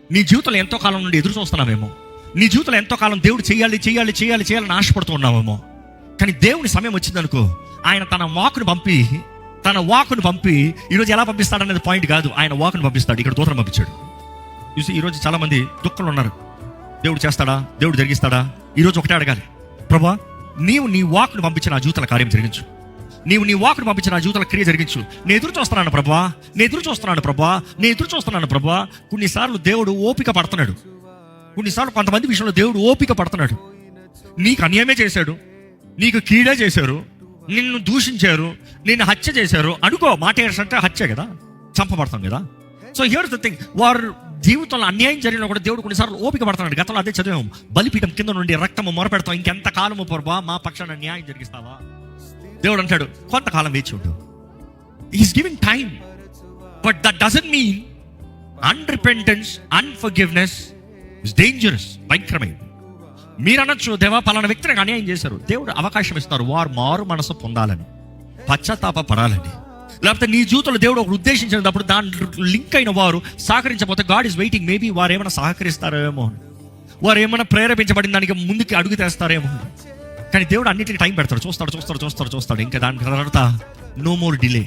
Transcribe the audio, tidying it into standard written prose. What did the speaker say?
నీ జీవితంలో ఎంతో కాలం నుండి ఎదురు చూస్తున్నావేమో, నీ జీవితంలో ఎంతో కాలం దేవుడు చేయాలని ఆశపడుతూ ఉన్నావేమో. కానీ దేవుని సమయం వచ్చిందనుకో, ఆయన తన వాకును పంపి ఈరోజు ఎలా పంపిస్తాడనేది పాయింట్ కాదు, ఆయన వాకును పంపిస్తాడు. ఇక్కడ దూతను పంపించాడు. చూసి ఈరోజు చాలా మంది దుఃఖంలో ఉన్నారు. దేవుడు చేస్తాడా, దేవుడు జరిగిస్తాడా? ఈరోజు ఒకటే అడగాలి, ప్రభా నీవు నీ వాకును పంపించిన ఆ జీవితాల కార్యం జరిగించు. నీవు నీ వాకును పంపించిన ఆ జీవితాల క్రియ జరిగించు. నేను ఎదురు చూస్తున్నాను ప్రభా. కొన్నిసార్లు దేవుడు ఓపిక పడుతున్నాడు. కొన్నిసార్లు కొంతమంది విషయంలో దేవుడు ఓపిక పడుతున్నాడు. నీకు అన్యాయమే చేశాడు, నీకు కీడే చేశారు, నిన్ను దూషించారు, నిన్ను హత్య చేశారు అనుకో. మాట అంటే హత్య కదా, చంపబడతాం కదా. సో హియర్ ద థింగ్, వారు జీవితంలో అన్యాయం జరిగినా కూడా దేవుడు కొన్నిసార్లు ఓపిక పడుతున్నాడు. గతంలో అదే చదివాము, బలిపీఠం కింద నుండి రక్తము మొరపెడతాం, ఇంకెంత కాలము ప్రభా మా పక్షాన న్యాయం జరిగిస్తావా? దేవుడు అంటాడు కొంతకాలం వేచి ఉండు. He's giving time, but that doesn't mean unrepentance, unforgiveness is dangerous, భయంకరమైంది. మీరు అనొచ్చు, దేవా పలానా వ్యక్తి నాకు అన్యాయం చేశారు. దేవుడు అవకాశం ఇస్తారు వారు మారు మనసు పొందాలని, పశ్చాత్తాప పడాలని. లేకపోతే నీ జీవితంలో దేవుడు ఒక ఉద్దేశించినప్పుడు దాని లింక్ అయిన వారు సహకరించకపోతే గాడ్ ఈస్ వెయిటింగ్. మేబీ వారు ఏమైనా సహకరిస్తారేమో, వారు ఏమైనా ప్రేరేపించబడిన దానికి ముందుకి అడుగు తెస్తారేమో. కానీ దేవుడు అన్నిటికీ టైం పెడతాడు, చూస్తాడు. ఇంకా దాని తర్వాత నో మోర్ డిలే.